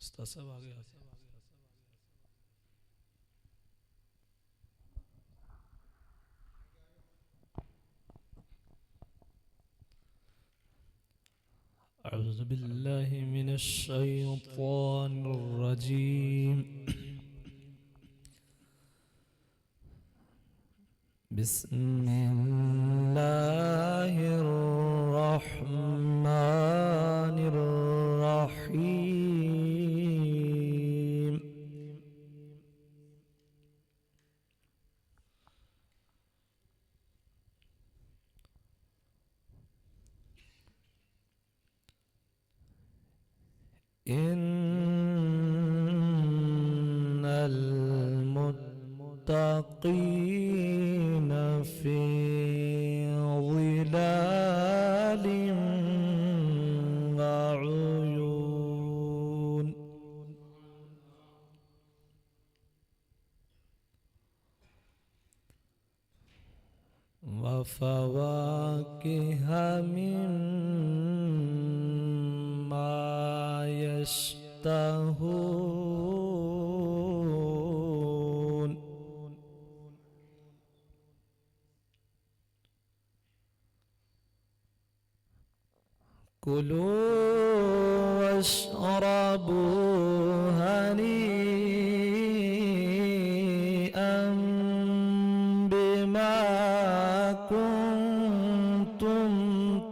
استاذ صاحب آ گیا. أعوذ بالله من الشيطان الرجيم. بسم الله الرحمن الرحيم. إن المتقين في ظلال وعيون. وفواكه مما يشتهون. كلوا واشربوا هنيئا بما كنتم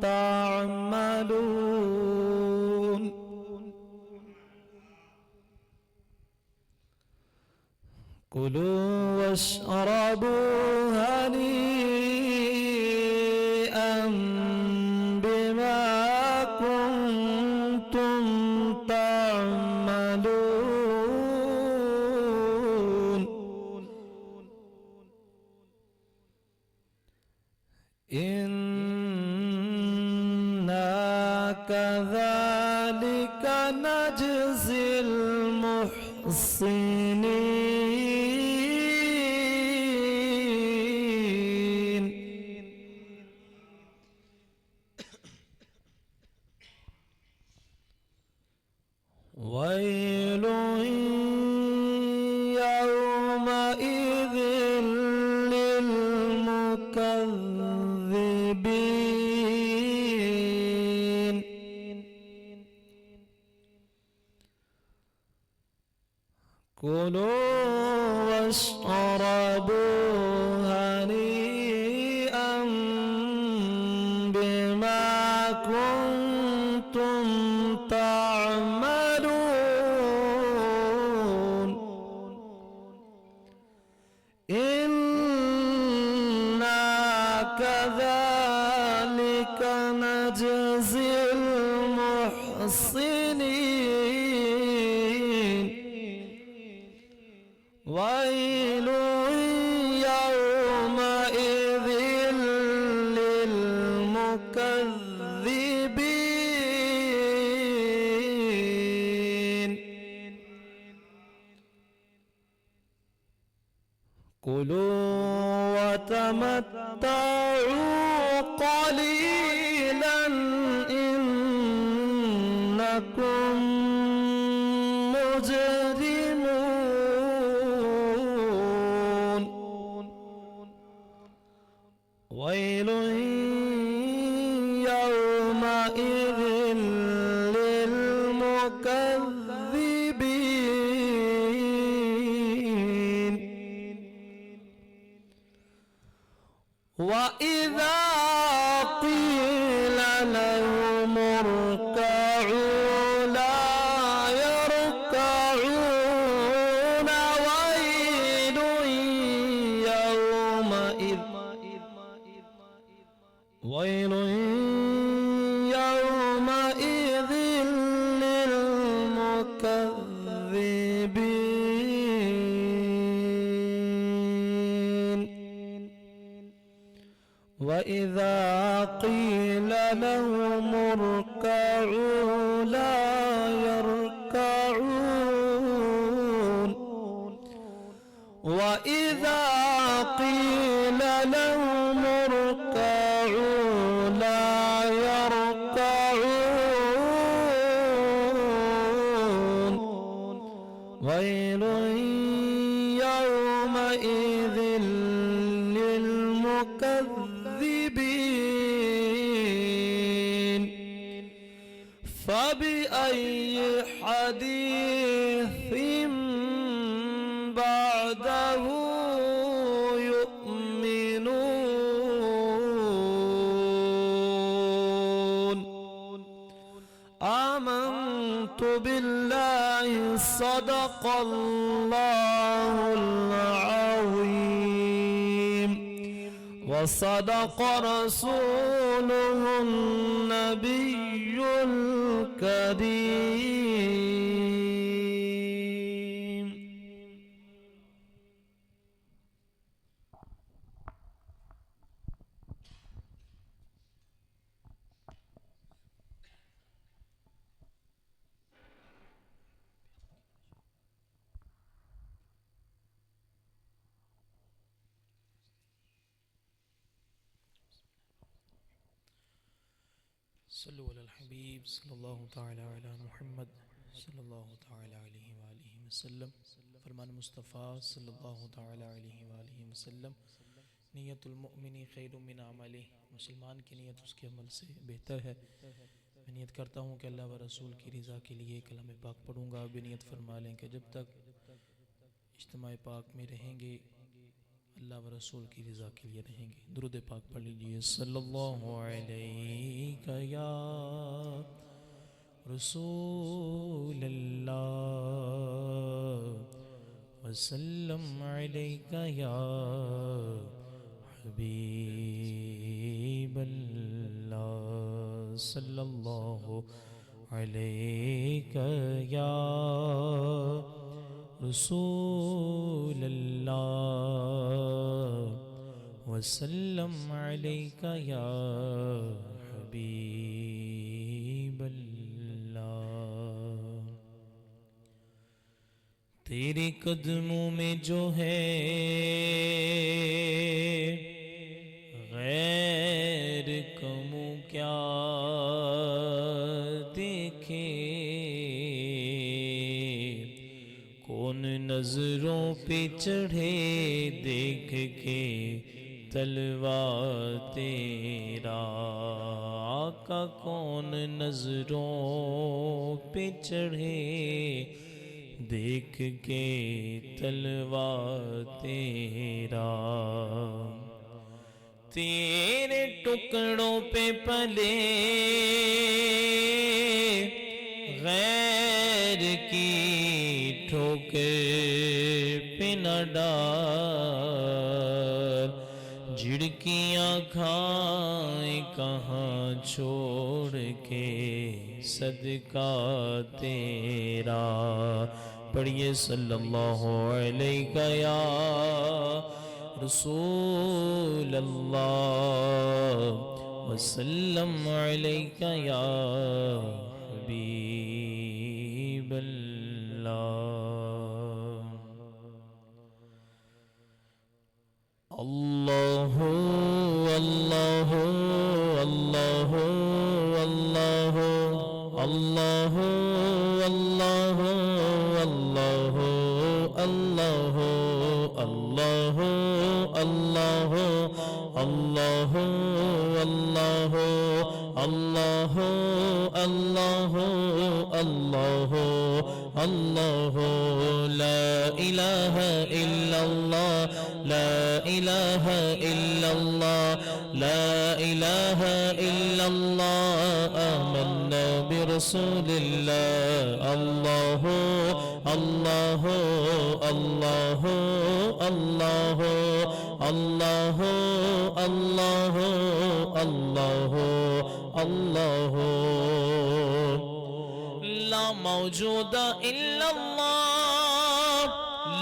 تعملون. كلوا واشربوا هنيئا بما كنتم تعملون. إنا كذلك نجزي المحسنين. ويل يومئذ للمكذبين. كلوا واشربوا هنيئا بما كنتم تعملون. إنا كذلك نجزي المحسنين. ويل يومئذ للمكذبين. كلوا وتمتعوا قليلا إنكم مجرمون. ويل يومئذ للمكذبين. وإذا قيل لهم اركعوا لا يركعون. ويل يومئذ للمكذبين. وإذا قيل لهم اركعوا لا يركعون. وإذا قيل لهم اركعوا لا يركعون. ويل يومئذ للمكذبين فبأي حديث بعده يؤمنون آمنت بالله صدق الله العظيم وصدق رسوله النبي الكريم. صلو علی الحبیب صلی اللہ تعالی علی محمد صلی اللہ تعالی علیہ وآلہ وسلم. فرمان مصطفیٰ صلی اللہ تعالی علیہ وآلہ وسلم. نیت المؤمن خیر من عملہ. مسلمان کی نیت اس کے عمل سے بہتر ہے. میں نیت کرتا ہوں کہ اللہ و رسول کی رضا کے لیے کلام پاک پڑھوں گا. بھی نیت فرما لیں کہ جب تک اجتماع پاک میں رہیں گے اللہ و رسول کی رضا کے لیے رہیں گے. درود پاک پڑھ لیجئے. صلی اللہ علیہ یا رسول اللہ وسلم علیہ یا حبیب اللہ. صلی اللہ علیہ یا رسول اللہ وسلم علیک یا حبیب اللہ. تیرے قدموں میں جو ہے غیر کمو کیا دیکھے. کون نظروں پہ چڑھے دیکھ کے تلوا تیرا آقا. کون نظروں پہ چڑھے دیکھ کے تلوا تیرا. تیرے ٹکڑوں پہ پلے غیر کی ٹھوکر پہ نہ ڈال. جھڑکیاں کھائیں کہاں چھوڑ کے صدقہ تیرا. پڑھیے صلی اللہ علیہ یا رسول اللہ وسلم علیہ یا حبیب اللہ. اللہ اللہ اللہ اللہ اللہ اللہ اللہ اللہ اللہ اللہ اللہ اللہ اللہ اللہ اللہ اللہ. لا الہ الا اللہ لا الہ الا اللہ لا الہ الا اللہ. آمنا برسول اللہ. اللہ اللہ اللہ اللہ اللہ اللہ اللہ اللہ. لا موجود الا اللہ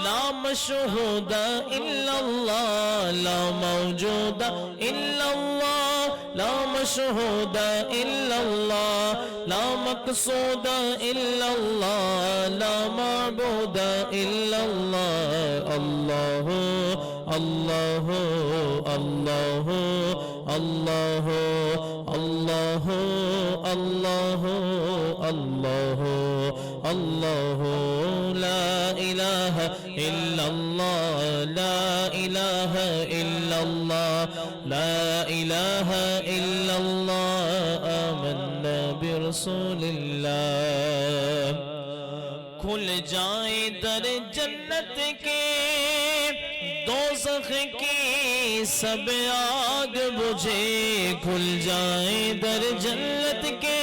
لا مشہود الا اللہ. لا موجود الا اللہ لا مشہود الا اللہ. لا مقصود الا اللہ لا معبود الا اللہ. اللہ اللہ اللہ اللہ اللہ اللہ اللہ اللہ. لا إله إلا الله لا إله إلا الله لا إله إلا الله آمنا برسول الله کھل جائیں در جنت کے دوزخ کی سب آگ بجھے کھل جائیں در جنت کے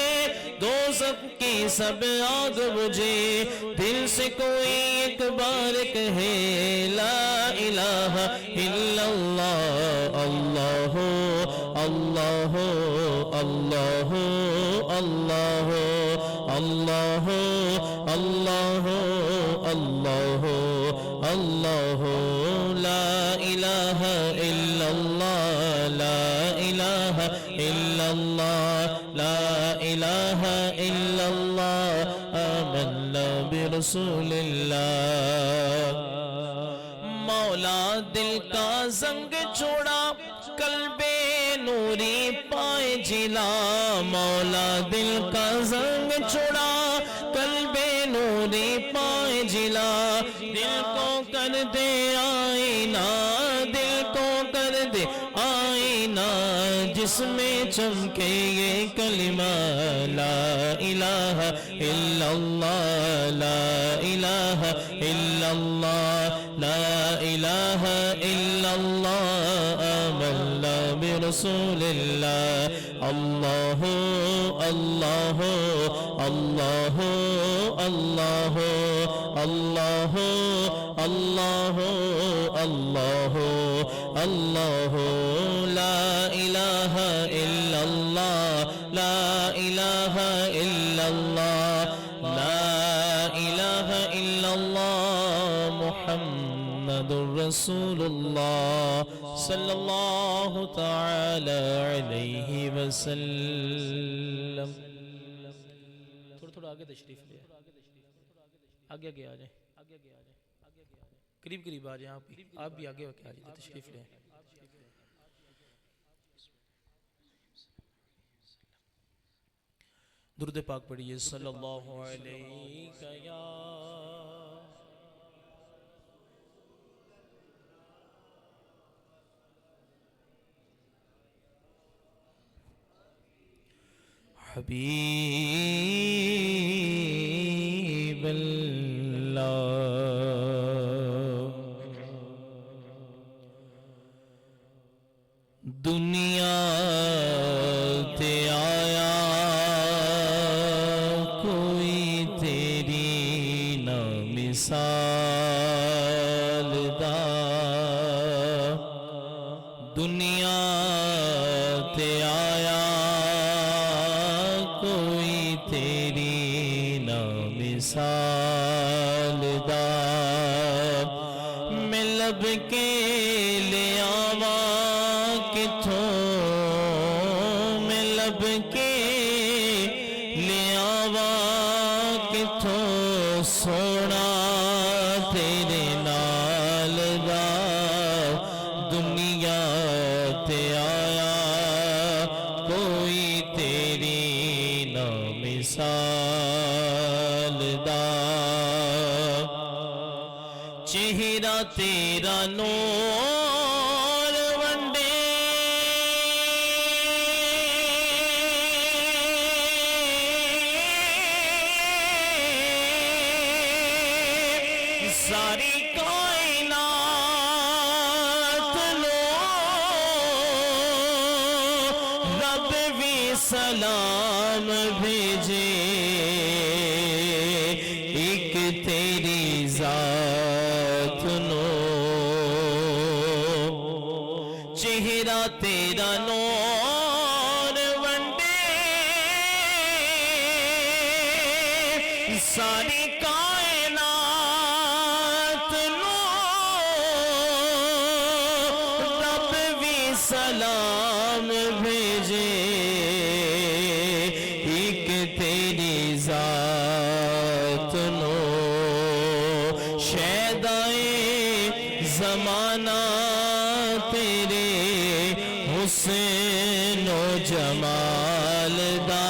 دوزخ کی سب آگ بجھے دل سے کوئی ایک بار کہے لا الہ الا اللہ اللہ اللہ اللہ اللہ اللہ اللہ اللہ اللہ لا الہ الا اللہ لا الہ الا اللہ لا الہ الا اللہ آمنا برسول اللہ مولا دل کا زنگ چھوڑا قلب نوری پائے جلا مولا دل کا زنگ چھوڑا قلب نوری پائے جلا دل کو کر دے آئینہ دل کو کر دے آئینہ جس میں چمکے یہ کلمہ لا الہ الا اللہ لا الہ الا اللہ لا الہ الا اللہ آمنا برسول اللہ اللہ اللہ اللہ اللہ اللہ اللہ اللہ اللہ لا الہ الا اللہ لا الہ الا اللہ لا الہ الا اللہ محمد رسول اللہ صلی اللہ تعالی علیہ وسلم تھوڑا آگے تشریف لے آگے آگے آ جائیں قریب قریب آ جائیں آپ بھی آگے ہو کے آ جائیں تشریف لیں درود پاک پڑھیے صلی اللہ علیہ یا حبیب اللہ دنیا تے آیا کوئی تیری نہ مثال دا دنیا تے آیا کوئی تیری نہ مثال دا میں لب کے لے آواں کتھوں میں لب کے لے آواں کتھوں سونا تیرے نال دا دنیا تے آیا کوئی تیری نہ مثال دا چہرہ تیرا نور ونڈے ساری کائنات لو رب بھی سلام بھیجے ایک تیری ذات نو چہرہ تیرا نور ونڈے ساری کائنات نو رب بھی سلام بھیجے ایک تیری ذات نو شیدائے زمانہ تیرے حسن و جمال دا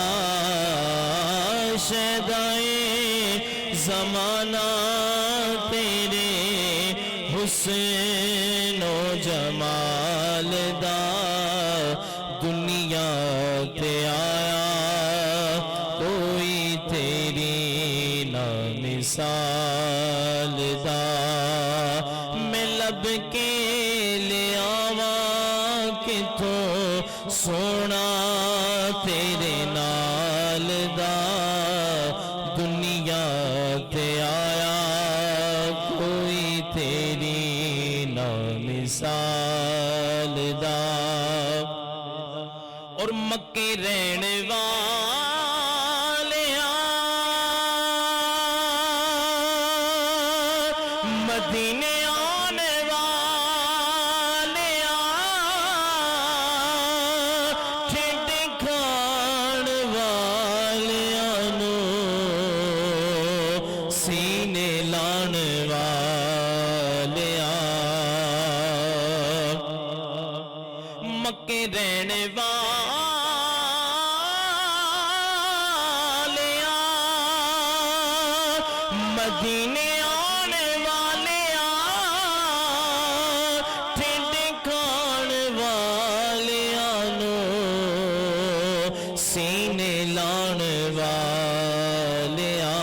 شیدائے زمانہ سونا تیرے حسن و جمال دا دنیا تے آیا کوئی تیری نہ مثال دا میں لب کے لے آواں کتھوں سونا تیرے نال دا دنیا تے آیا کوئی تیری نہ مثال دا اور مکے رہن والیاں مدینے آنے والیاں ٹھڈ کھان والیاں نو سینے لان والیاں مکے رہن والیاں مدینے آنے والیاں ٹھڈ کھان والیاں نو سینے لان والیاں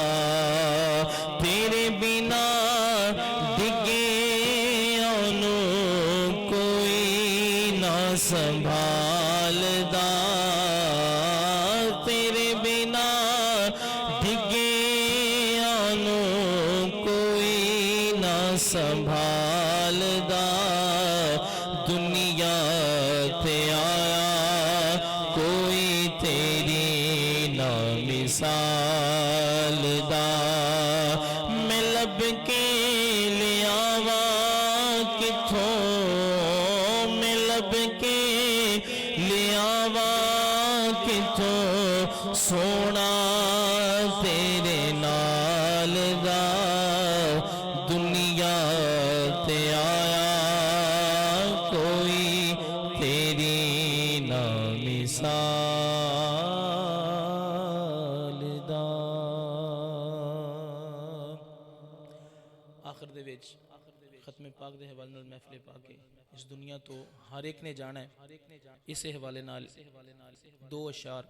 تیرے بنا ڈگے انو کوئی نہ سنبھالدا تیرے بنا ڈگے انو کوئی نہ سنبھالدا دنیا تے آیا کوئی تیری نہ مثال دا میں لب کے لے آواں کتھوں میں لب کے لے آواں کتھوں سونا تیرے نال دا دنیا تے آیا کوئی تیری نہ مثال دا آخر دے وچ ختم پاک دے حوالے نال محفل پاک کے اس دنیا تو ہر ایک نے جانا ہے اس حوالے نال دو اشعار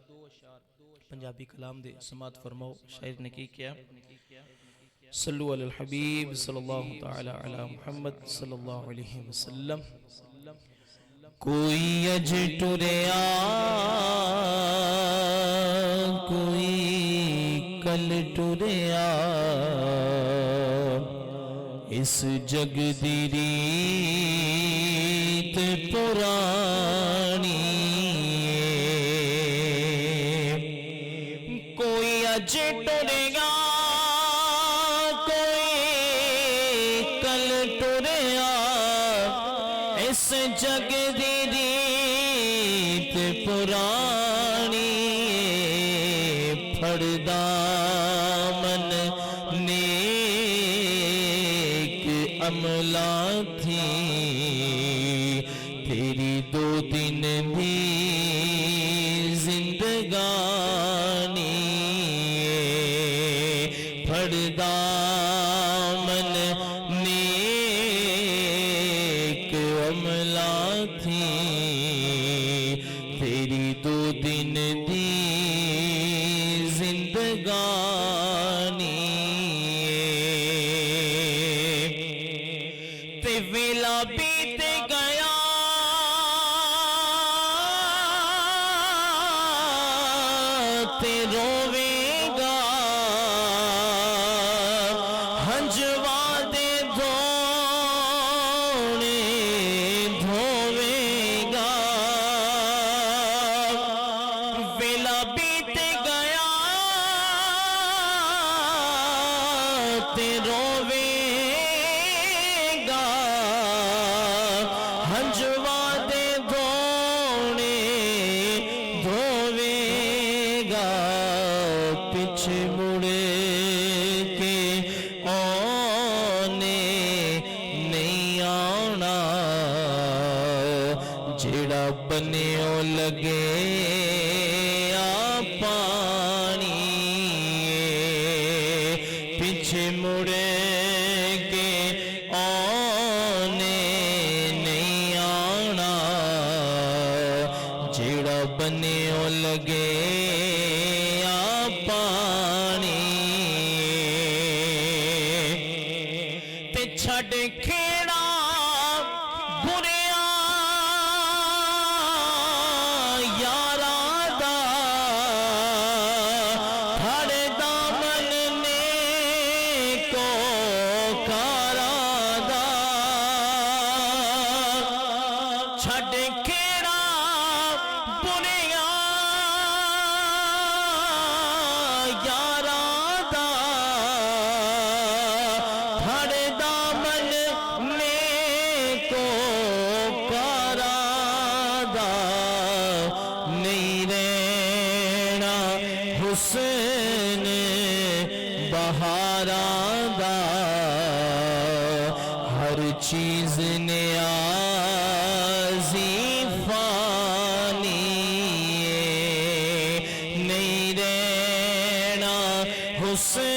پنجابی کلام دے سماعت فرماؤ شاعر نے کی کیا صلو علی الحبیب صلی اللہ تعالی علی محمد صلی اللہ علیہ وسلم کوئی اج ٹریا کوئی کل ٹریا اس جگ دی ریت پرانی کوئی اج ٹرے گا کوئی کل ٹریا اس جگ دی ریت پرانی پھڑ دامن نیک عملہ تھی تیری دو دن بھی زندگانی پھڑ دامن نیک عملہ تھی تیری دو دن دی زندگانی تے ویلا بیت گیا تے روے گا ہنجوا دے دھونے دھوے گا ویلا بیت گیا تے روے گا ہنجوا دے دھونے دھوے گا پیچھے مڑ کے آنے نہیں آنا جڑا بنیوں لگے آ پانی پیچھے مڑے کہ اونے نہیں آنا جیڑا بنے او لگے آ پانی تے چھڑ کھیڑا بریاں یاراں دا پھڑ دامن نیکو کاراں دا چھڑ کھیڑا بریاں یاراں دا پھڑ دامن نیکو کاراں دا نہیں رہنا حسن بہاراں دا ہر چیز نیازی فانی نہیں رہنا حسن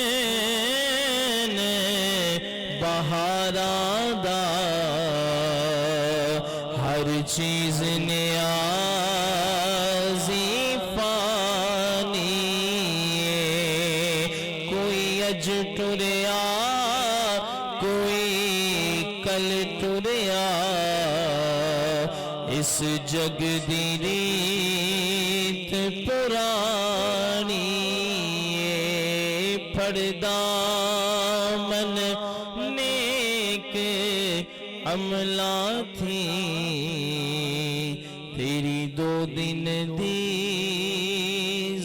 بہاراں دا ہر چیز نیازی فانی کوئی اج ٹریا کوئی کل ٹریا اس جگ دی ریت پرانی پڑدا من نیک عملہ تھی تیری دو دن دی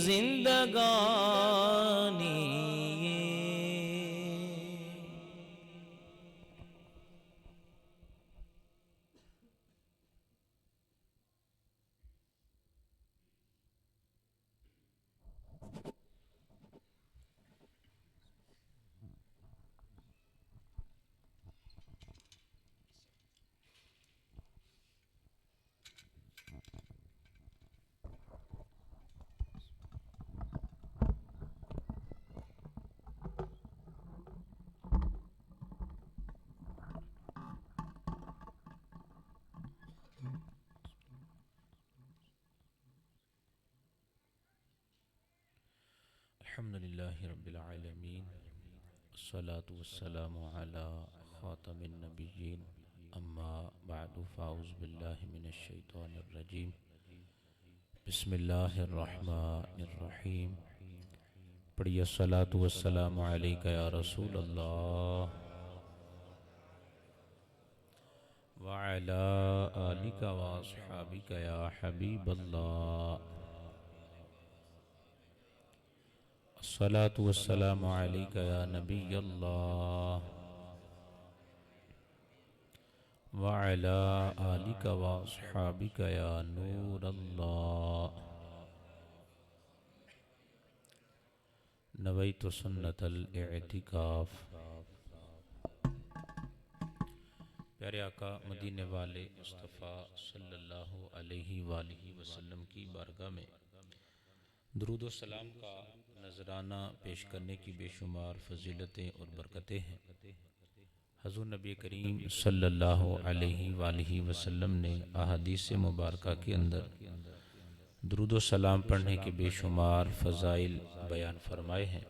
زندگانی الحمدللہ رب العالمین الصلاة والسلام على خاتم النبیین اما بعد فاعوذ باللہ من الشیطان الرجیم بسم اللہ الرحمن الرحیم پڑھی الصلاة والسلام علیکہ یا رسول اللہ وعلى آلک واصحابک یا حبیب اللہ الصلاة والسلام علیکہ یا نبی اللہ وعلى آلک واصحابک یا نور اللہ نویت سنت الاعتکاف پیارے آقا مدینے والے مصطفیٰ صلی اللہ علیہ وآلہ وسلم کی بارگاہ میں درود و سلام کا نذرانہ پیش کرنے کی بے شمار فضیلتیں اور برکتیں ہیں۔ حضور نبی کریم صلی اللہ علیہ وآلہ وسلم نے احادیث مبارکہ کے اندر درود و سلام پڑھنے کے بے شمار فضائل بیان فرمائے ہیں،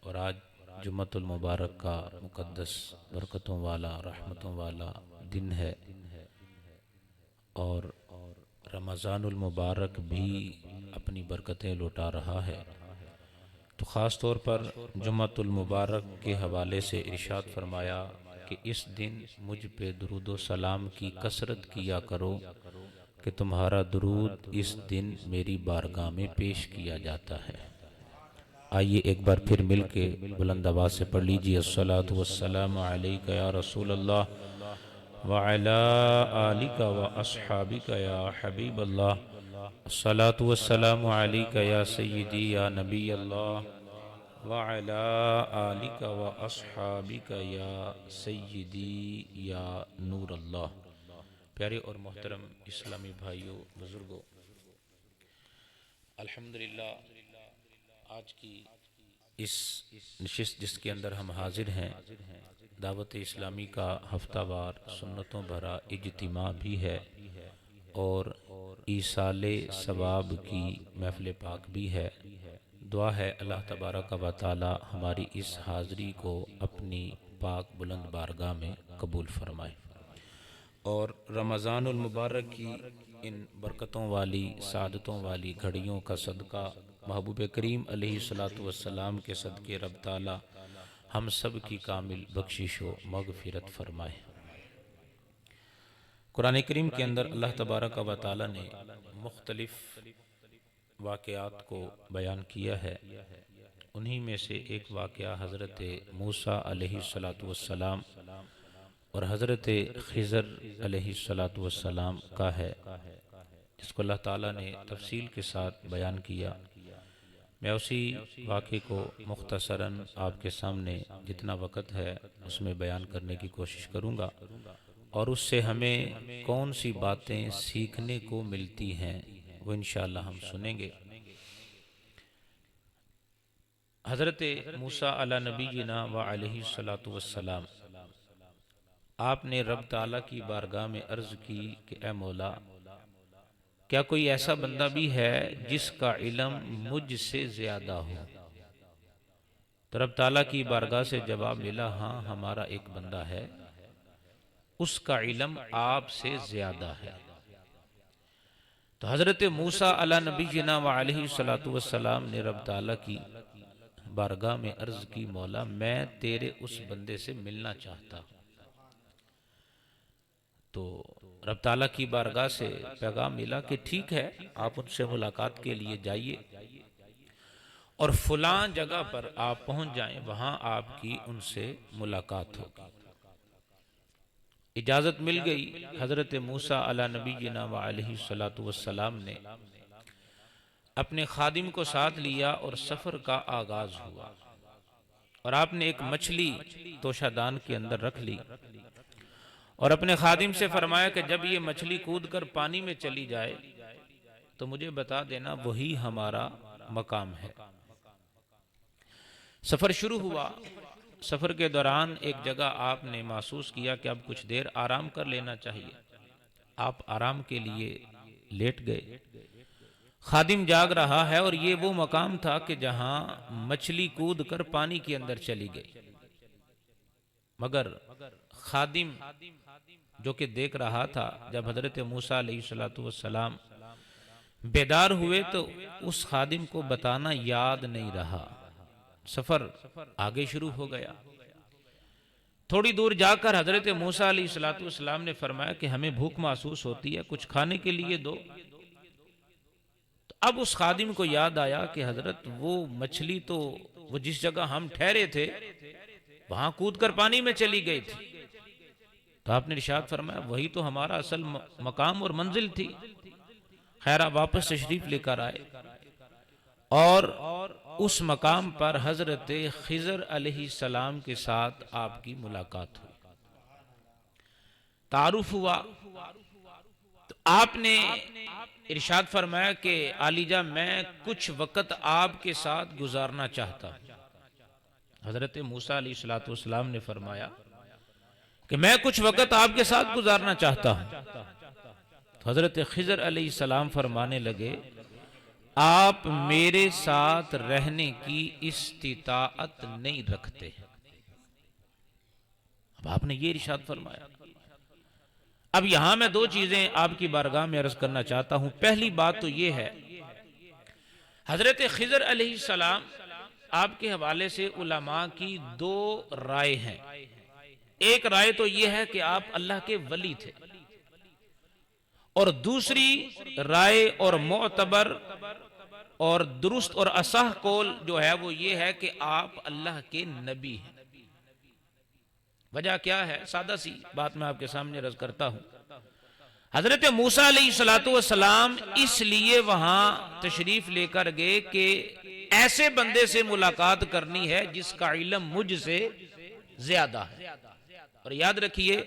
اور آج جمعۃ المبارک کا مقدس برکتوں والا رحمتوں والا دن ہے، اور رمضان المبارک بھی اپنی برکتیں لوٹا رہا ہے، تو خاص طور پر جمعۃ المبارک کے حوالے سے ارشاد فرمایا کہ اس دن مجھ پہ درود و سلام کی کثرت کیا کرو کہ تمہارا درود اس دن میری بارگاہ میں پیش کیا جاتا ہے۔ آئیے ایک بار پھر مل کے بلند آواز سے پڑھ لیجیے الصلاۃ والسلام علیکہ یا رسول اللہ وعلی آلک واصحابک یا حبیب اللہ الصلاۃ والسلام علیکہ یا سیدی یا نبی اللہ وعلی آلک واصحابک یا سیدی یا نور اللہ۔ پیارے اور محترم اسلامی بھائیوں بزرگوں، الحمدللہ آج کی اس نشست جس کے اندر ہم حاضر ہیں دعوت اسلامی کا ہفتہ وار سنتوں بھرا اجتماع بھی ہے اور ایصال ثواب کی محفل پاک بھی ہے۔ دعا ہے اللہ تبارک و تعالی ہماری اس حاضری کو اپنی پاک بلند بارگاہ میں قبول فرمائے، اور رمضان المبارک کی ان برکتوں والی سعادتوں والی گھڑیوں کا صدقہ محبوب کریم علیہ الصلوۃ والسلام کے صدقے رب تعالی ہم سب کی کامل بخشش و مغفرت فرمائے۔ قرآن کریم کے اندر اللہ تبارک و تعالی نے مختلف واقعات کو بیان کیا ہے، انہی میں سے ایک واقعہ حضرت موسیٰ علیہ السلام اور حضرت خضر علیہ السلام کا ہے، جس کو اللہ تعالیٰ نے تفصیل کے ساتھ بیان کیا۔ میں اسی واقعے کو مختصراً آپ کے سامنے جتنا وقت ہے اس میں بیان کرنے کی کوشش کروں گا، اور اس سے ہمیں کون سی باتیں سیکھنے کو ملتی ہیں وہ انشاءاللہ ہم سنیں گے۔ حضرت موسیٰ علی نبینا و علیہ السلام آپ نے رب تعالیٰ کی بارگاہ میں عرض کی کہ اے مولا، کیا کوئی ایسا بندہ بھی ہے جس کا علم مجھ سے زیادہ ہو؟ تو رب تعالیٰ کی بارگاہ سے جواب ملا، ہاں ہمارا ایک بندہ ہے، اس کا علم آپ سے زیادہ ہے۔ تو حضرت موسیٰ علی نبینا و علیہ السلام نے رب تعالیٰ کی بارگاہ میں عرض کی، مولا میں تیرے اس بندے سے ملنا چاہتا ہوں۔ تو رب تعالیٰ کی بارگاہ سے پیغام ملا کہ ٹھیک ہے، آپ ان سے ملاقات کے لیے جائیے اور فلاں جگہ پر آپ پہنچ جائیں، وہاں آپ کی ان سے ملاقات ہوگی۔ اجازت مل گئی۔ حضرت موسیٰ علی نبینا و علیہ السلام نے اپنے خادم کو ساتھ لیا اور سفر کا آغاز ہوا، اور آپ نے ایک مچھلی توشہ دان کے اندر رکھ لی اور اپنے خادم سے فرمایا کہ جب یہ مچھلی کود کر پانی میں چلی جائے تو مجھے بتا دینا، وہی ہمارا مقام ہے۔ سفر شروع ہوا۔ سفر کے دوران ایک جگہ آپ نے محسوس کیا کہ اب کچھ دیر آرام کر لینا چاہیے۔ آپ آرام کے لیے لیٹ گئے۔ خادم جاگ رہا ہے، اور یہ وہ مقام تھا کہ جہاں مچھلی کود کر پانی کے اندر چلی گئی، مگر خادم جو کہ دیکھ رہا تھا، جب حضرت موسیٰ علیہ السلام بیدار ہوئے تو اس خادم کو بتانا یاد نہیں رہا۔ سفر آگے شروع ہو گیا۔ تھوڑی دور جا کر حضرت موسیٰ علیہ السلام نے فرمایا کہ ہمیں بھوک محسوس ہوتی ہے، کچھ کھانے کے لیے دو۔ تو اب اس خادم کو یاد آیا کہ حضرت وہ مچھلی تو وہ جس جگہ ہم ٹھہرے تھے وہاں کود کر پانی میں چلی گئی تھی۔ تو آپ نے ارشاد فرمایا وہی تو ہمارا اصل مقام اور منزل تھی۔ خیر آپ واپس تشریف لے کر آئے، اور اس مقام پر حضرت خضر علیہ السلام کے ساتھ آپ کی ملاقات ہوئی، تعارف ہوا۔ تو آپ نے ارشاد فرمایا کہ عالیجہ میں کچھ وقت آپ کے ساتھ گزارنا چاہتا ہوں۔ حضرت موسیٰ علیہ السلام نے فرمایا کہ میں کچھ وقت آپ کے ساتھ گزارنا چاہتا ہوں۔ تو حضرت خضر علیہ السلام فرمانے لگے، آپ میرے ساتھ رہنے کی استطاعت نہیں رکھتے۔ اب آپ نے یہ ارشاد فرمایا۔ اب یہاں میں دو چیزیں آپ کی بارگاہ میں عرض کرنا چاہتا ہوں۔ پہلی بات تو یہ ہے، حضرت خضر علیہ السلام آپ کے حوالے سے علماء کی دو رائے ہیں۔ ایک رائے تو یہ ہے کہ آپ اللہ کے ولی تھے، اور دوسری رائے اور معتبر اور درست اور اصح قول جو ہے وہ یہ ہے کہ آپ اللہ کے نبی ہیں۔ وجہ کیا ہے؟ سادہ سی بات میں آپ کے سامنے عرض کرتا ہوں۔ حضرت موسیٰ علیہ السلام اس لیے وہاں تشریف لے کر گئے کہ ایسے بندے سے ملاقات کرنی ہے جس کا علم مجھ سے زیادہ ہے، اور یاد رکھیے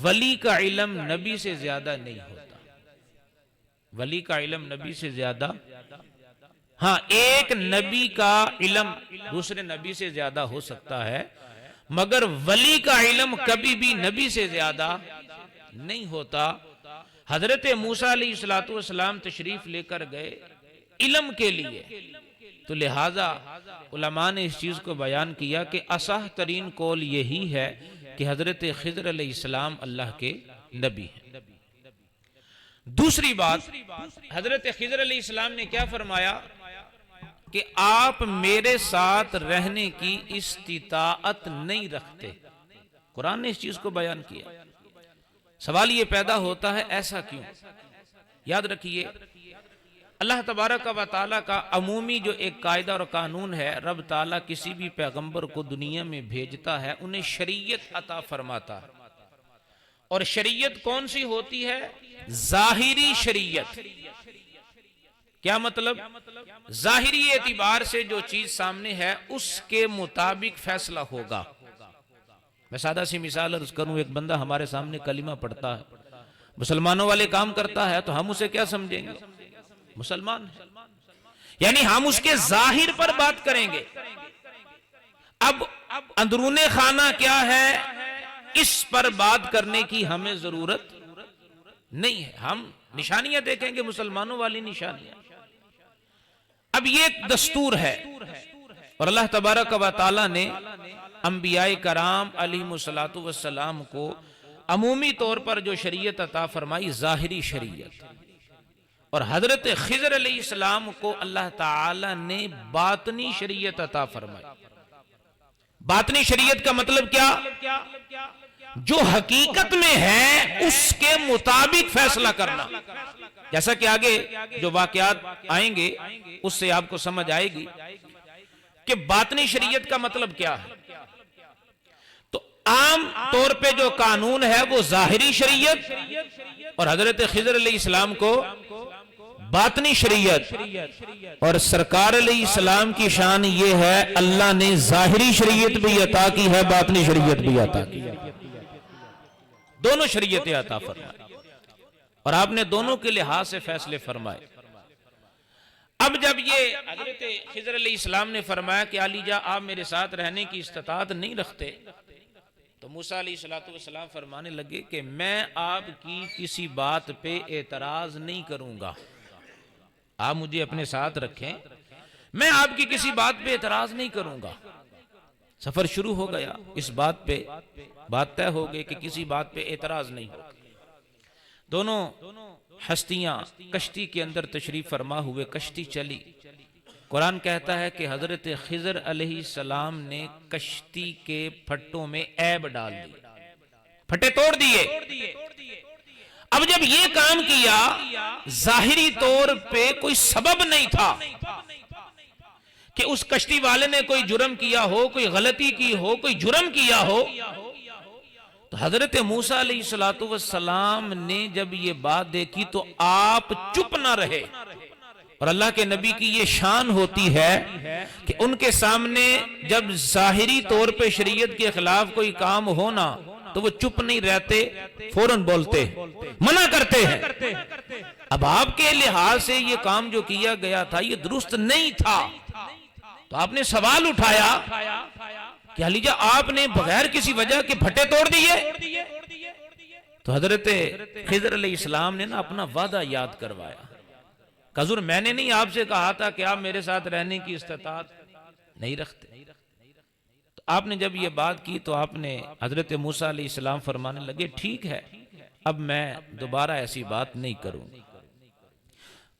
ولی کا علم نبی سے زیادہ نہیں ہوتا۔ ولی کا علم نبی سے زیادہ ہاں ایک نبی کا علم دوسرے نبی سے زیادہ ہو سکتا ہے، مگر ولی کا علم کبھی بھی نبی سے زیادہ نہیں ہوتا۔ حضرت موسیٰ علیہ السلام تشریف لے کر گئے علم کے لیے، تو لہٰذا علماء نے اس چیز کو بیان کیا کہ اصح ترین قول یہی ہے کہ حضرت خضر علیہ السلام اللہ کے نبی ہیں۔ دوسری بات، حضرت خضر علیہ السلام نے کیا فرمایا کہ آپ میرے ساتھ رہنے کی استطاعت نہیں رکھتے۔ قرآن نے اس چیز کو بیان کیا۔ سوال یہ پیدا ہوتا ہے ایسا کیوں؟ یاد رکھیے اللہ تبارک و تعالیٰ کا عمومی جو ایک قاعدہ اور قانون ہے، رب تعالیٰ کسی بھی پیغمبر کو دنیا میں بھیجتا ہے انہیں شریعت عطا فرماتا ہے، اور شریعت کون سی ہوتی ہے؟ ظاہری شریعت۔ کیا مطلب؟ ظاہری اعتبار سے جو چیز سامنے ہے اس کے مطابق فیصلہ ہوگا۔ میں سادہ سی مثال عرض کروں، ایک بندہ ہمارے سامنے کلمہ پڑھتا ہے، مسلمانوں والے کام کرتا ہے، تو ہم اسے کیا سمجھیں گے؟ مسلمان ہے، یعنی ہم اس کے ظاہر پر بات کریں گے۔ اب اندرون خانہ کیا ہے اس پر بات کرنے کی ہمیں ضرورت نہیں ہے، ہم نشانیاں دیکھیں گے، مسلمانوں والی نشانیاں۔ اب یہ ایک دستور ہے، اور اللہ تبارک و تعالیٰ نے انبیاء کرام علیہم السلام کو عمومی طور پر جو شریعت عطا فرمائی ظاہری شریعت، اور حضرت خضر علیہ السلام کو اللہ تعالی نے باطنی شریعت عطا فرمائی۔ باطنی شریعت کا مطلب کیا؟ جو حقیقت میں ہے اس کے مطابق فیصلہ کرنا۔ جیسا کہ آگے جو واقعات آئیں گے اس سے آپ کو سمجھ آئے گی کہ باطنی شریعت کا مطلب کیا ہے۔ تو عام طور پہ جو قانون ہے وہ ظاہری شریعت، اور حضرت خضر علیہ السلام کو باطنی شریعت، اور سرکار علیہ السلام کی شان یہ ہے اللہ نے ظاہری شریعت بھی عطا کی ہے، باطنی شریعت بھی عطا کی ہے، دونوں شریعتیں عطا فرمائی، اور آپ نے دونوں کے لحاظ سے فیصلے فرمائے۔ اب جب یہ حضرت خضر علیہ السلام نے فرمایا کہ علی جا آپ میرے ساتھ رہنے کی استطاعت نہیں رکھتے، تو موسیٰ علیہ السلام فرمانے لگے کہ میں آپ کی کسی بات پہ اعتراض نہیں کروں گا، آپ مجھے اپنے ساتھ رکھیں، میں آپ کی کسی بات پہ اعتراض نہیں کروں گا۔ سفر شروع ہو گیا، اس بات پہ بات طے ہو گئی کہ کسی بات پہ اعتراض نہیں ہوگا۔ دونوں ہستیاں کشتی کے اندر تشریف فرما ہوئے، کشتی چلی۔ قرآن کہتا ہے کہ حضرت خضر علیہ السلام نے کشتی کے پھٹوں میں عیب ڈال دی، پھٹے توڑ دیے۔ اب جب یہ کام کیا ظاہری طور پہ کوئی سبب نہیں تھا کہ اس کشتی والے نے کوئی جرم کیا ہو، کوئی غلطی کی ہو، کوئی جرم کیا ہو، تو حضرت موسیٰ علیہ السلام نے جب یہ بات دیکھی تو آپ چپ نہ رہے، اور اللہ کے نبی کی یہ شان ہوتی ہے کہ ان کے سامنے جب ظاہری طور پہ شریعت کے خلاف کوئی کام ہونا تو وہ چپ نہیں رہتے، فوراً بولتے، منع کرتے ہیں۔ اب آپ کے لحاظ سے یہ کام جو کیا گیا تھا یہ درست نہیں تھا، تو آپ نے سوال اٹھایا کہ علی جا آپ نے بغیر کسی وجہ کے پھٹے توڑ دیے۔ تو حضرت خضر علیہ السلام نے نا اپنا وعدہ یاد کروایا کہ حضور میں نے نہیں آپ سے کہا تھا کہ آپ میرے ساتھ رہنے کی استطاعت نہیں رکھتے۔ تو آپ نے جب یہ بات کی تو آپ نے حضرت موسیٰ علیہ السلام فرمانے لگے ٹھیک ہے اب میں دوبارہ ایسی بات نہیں کروں۔